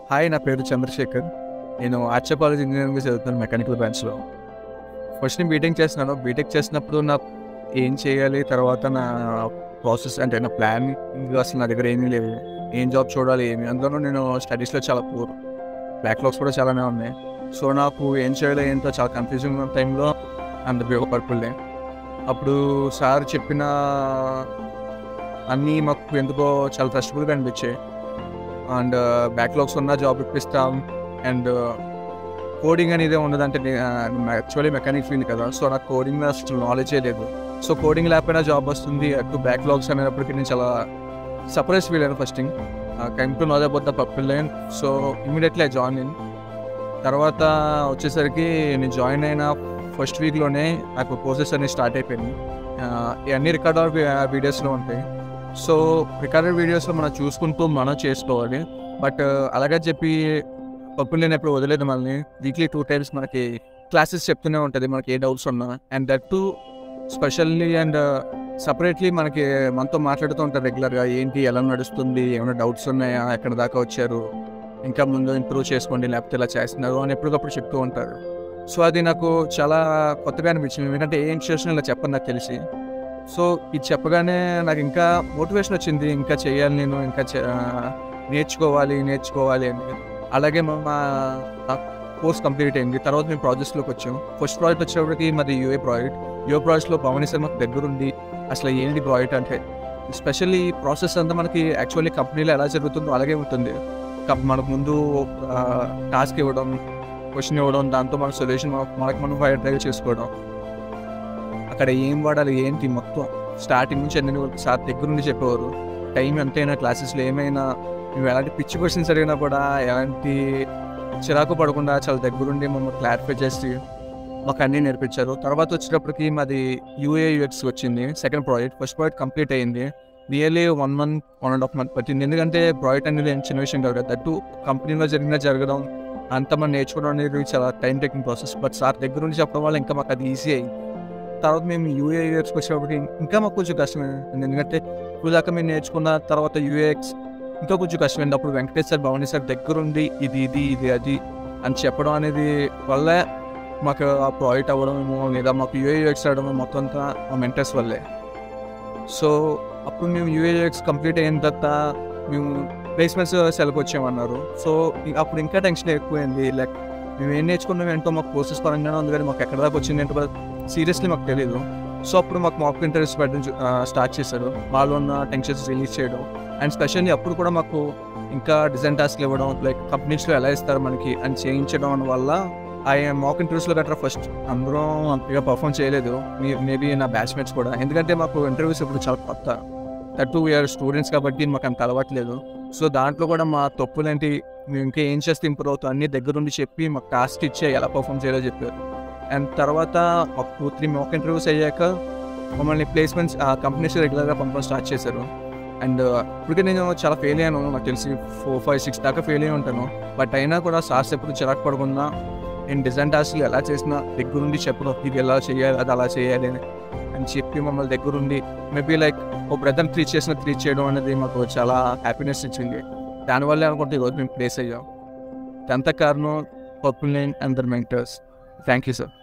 Hi, నా పేరు చంద్రశేఖర్. నేను ఆర్ట్స్ కాలేజ్ ఇంజనీరింగ్ చదువుతున్నాను, మెకానికల్ బ్రాంచ్లో. ఫస్ట్ నేను బీటెక్ చేస్తున్నాను. బీటెక్ చేసినప్పుడు నాకు ఏం చేయాలి, తర్వాత నా ప్రాసెస్ అంటే నా ప్లానింగ్ అసలు నా దగ్గర ఏమీ లేవు. ఏం జాబ్ చూడాలి ఏమి, అందులో నేను స్టడీస్లో చాలా పూర్, బ్యాక్లాగ్స్ కూడా చాలానే ఉన్నాయి. సో నాకు ఏం చేయాలో ఏంటో చాలా కన్ఫ్యూజింగ్ ఉన్న టైంలో అంత ఉపయోగపడుతుండే. అప్పుడు సార్ చెప్పిన అన్నీ మాకు ఎందుకో చాలా ట్రస్టబుల్గా అనిపించాయి. అండ్ బ్యాక్లాగ్స్ ఉన్న జాబ్ ఇప్పిస్తాం, అండ్ కోడింగ్ అనేది ఉండదంటే యాక్చువల్లీ మెకానిక్ ఫీల్డ్ కదా. సో నాకు కోడింగ్ అసలు నాలెడ్జే లేదు. సో కోడింగ్ లేకపోయినా జాబ్ వస్తుంది అటు బ్యాక్లాగ్స్ అనేటప్పటికీ నేను చాలా సర్ప్రైజ్ ఫీల్ అయినా. First thing కైమ్ to know about the purple line. So immediately I join in. తర్వాత వచ్చేసరికి నేను జాయిన్ అయిన ఫస్ట్ వీక్లోనే నాకు కోర్సెస్ అనేవి స్టార్ట్ అయిపోయింది. ఇవన్నీ రికార్డెడ్ వీడియోస్లో ఉంటాయి. సో రికార్డెడ్ వీడియోస్లో మనం చూసుకుంటూ మనం చేసుకోవాలి. బట్ అలాగే చెప్పి పప్పులు నేను ఎప్పుడు వదిలేదు. మనల్ని వీక్లీ 2 times మనకి క్లాసెస్ చెప్తూనే ఉంటుంది, మనకి ఏ డౌట్స్ ఉన్నా. And that to specially and separately మనతో మాట్లాడుతూ ఉంటారు రెగ్యులర్గా. ఏంటి, ఎలా నడుస్తుంది, ఏమైనా డౌట్స్ ఉన్నాయా, ఎక్కడ దాకా వచ్చారు, ఇంకా ముందు ఇంప్రూవ్ చేసుకోండి, లేకపోతే ఇలా చేస్తున్నారు అని ఎప్పటికప్పుడు చెప్తూ ఉంటారు. సో అది నాకు చాలా కొత్తగా అనిపించింది, ఎందుకంటే ఏ ఇన్స్టిట్యూషన్ ఇలా చెప్పని నాకు తెలిసి. సో ఇది చెప్పగానే నాకు ఇంకా మోటివేషన్ వచ్చింది, ఇంకా చేయాలి నేను, ఇంకా నేర్చుకోవాలి అని. అలాగే మా కోర్స్ కంప్లీట్ అయింది. తర్వాత మేము ప్రాజెక్ట్స్లోకి వచ్చాం. ఫస్ట్ ప్రాజెక్ట్ వచ్చేటప్పటికి మాది యూఏ ప్రాజెక్ట్లో భవానీ సార్ మాకు దగ్గరుండి అసలు ఏంటి ప్రాజెక్ట్ అంటే, స్పెషల్లీ ప్రాసెస్ అంతా మనకి యాక్చువల్లీ కంపెనీలో ఎలా జరుగుతుందో అలాగే ఉంటుంది. మనకు ముందు టాస్క్ ఇవ్వడం, క్వశ్చన్ ఇవ్వడం, దాంతో మన సొల్యూషన్ మనం ట్రై చేసుకోవడం, అక్కడ ఏం వాడాలి ఏంటి మొత్తం స్టార్టింగ్ నుంచి అన్ని సార్ దగ్గర నుండి చెప్పేవారు. టైం ఎంతైనా క్లాసెస్లో ఏమైనా మేము ఎలాంటి పిచ్చి క్వశ్చన్స్ అడిగినా కూడా ఎలాంటి చిరాకు పడకుండా చాలా దగ్గరుండి మమ్మల్ని క్లారిఫై చేసి మాకు అన్నీ నేర్పించారు. తర్వాత వచ్చేటప్పటికి మాది యూఏ/యూఎక్స్ వచ్చింది second project. First project complete అయ్యింది. నియర్లీ 1 month 1.5 month పట్టింది. ఎందుకంటే ప్రాజెక్ట్ అనేది చిన్న విషయం కాదు కదా. దట్టు కంపెనీలో జరగడం అంత మనం నేర్చుకోవడం అనేది చాలా time taking process. But sir దగ్గర నుండి చెప్పడం వల్ల ఇంకా మాకు అది ఈజీ అయింది. తర్వాత మేము యూఏ/యూఎక్స్కి వచ్చేటప్పటికి ఇంకా మాకు కొంచెం కష్టమైంది, ఎందుకంటే ఇప్పుడు దాకా మేము నేర్చుకున్న తర్వాత యూఏఎక్స్ ఇంకా కొంచెం కష్టమైంది. అప్పుడు వెంకటేష్ సార్, భవానీ సార్ దగ్గరుండి ఇది అది అని చెప్పడం అనేది వల్ల మాకు ఆ ప్రాజెక్ట్ అవ్వడమేమో, లేదా మాకు యూఏ/యూఎక్స్ అవ్వడం మొత్తం అంతా మా మెంటర్స్ వల్లే. సో అప్పుడు మేము యూఏఎక్స్ కంప్లీట్ అయిన తర్వాత మేము ప్లేస్మెంట్స్ సెలెక్ట్ వచ్చామన్నారు. సో అప్పుడు ఇంకా టెన్షన్ ఎక్కువైంది. లైక్ మేము ఏం నేర్చుకున్నాం ఏంటో మాకు కోర్సెస్ పరంగానే ఉంది, కానీ మాకు ఎక్కడ దాకా వచ్చింది ఏంటో సీరియస్లీ మాకు తెలియదు. సో అప్పుడు మాకు మాక్ ఇంటర్వ్యూస్ పెట్టడం స్టార్ట్ చేశారు, వాళ్ళు ఉన్న టెన్షన్స్ రిలీజ్ చేయడం. అండ్ స్పెషల్లీ అప్పుడు కూడా మాకు ఇంకా డిజైన్ టాస్క్లు ఇవ్వడం, లైక్ కంపెనీస్లో ఎలా ఇస్తారు మనకి అని చేయించడం వల్ల ఆ మాక్ ఇంటర్వ్యూస్లో గట్రా ఫస్ట్ అందరం అంతగా పర్ఫామ్ చేయలేదు, మేబీ నా బ్యాచ్మేట్స్ కూడా. ఎందుకంటే మాకు ఇంటర్వ్యూస్ ఇప్పుడు చాలా కొత్త, దట్ వీఆర్ స్టూడెంట్స్ కాబట్టి మాకు అంత అలవాట్లేదు. సో దాంట్లో కూడా మా తప్పులేంటి, మేము ఇంకా ఏం చేస్తే ఇంప్రూవ్ అవుతాం అన్నీ దగ్గరుండి చెప్పి మాకు టాస్క్ ఇచ్చే ఎలా పర్ఫామ్ చేయాలో చెప్పారు. అండ్ తర్వాత ఒక 2-3 మాక్ ఇంటర్వ్యూస్ అయ్యాక మమ్మల్ని ప్లేస్మెంట్స్ కంపెనీస్ రెగ్యులర్గా పంపడం స్టార్ట్ చేశారు. అండ్ ఇప్పటికే నేను చాలా ఫెయిల్ అయ్యాను, నాకు తెలిసి 4-5-6 దాకా ఫెయిల్ అయ్యి ఉంటాను. బట్ అయినా కూడా సార్స్ ఎప్పుడు చిరాకు పడకుండా నేను డిజైన్ టాస్క్లు ఎలా చేసినా దగ్గరుండి చెప్పడం, ఇది ఎలా చేయాలి, అది అలా చేయాలి అని చెప్పి మమ్మల్ని దగ్గరుండి మేబీ లైక్ ఒక బ్రదర్ని ట్రీట్ చేయడం అనేది మాకు చాలా హ్యాపీనెస్ ఇచ్చింది. దానివల్లే అనుకుంటే ఈరోజు మేము ప్లేస్ అయ్యాం. అంత కారణం purple line and the mentors. Thank you sir.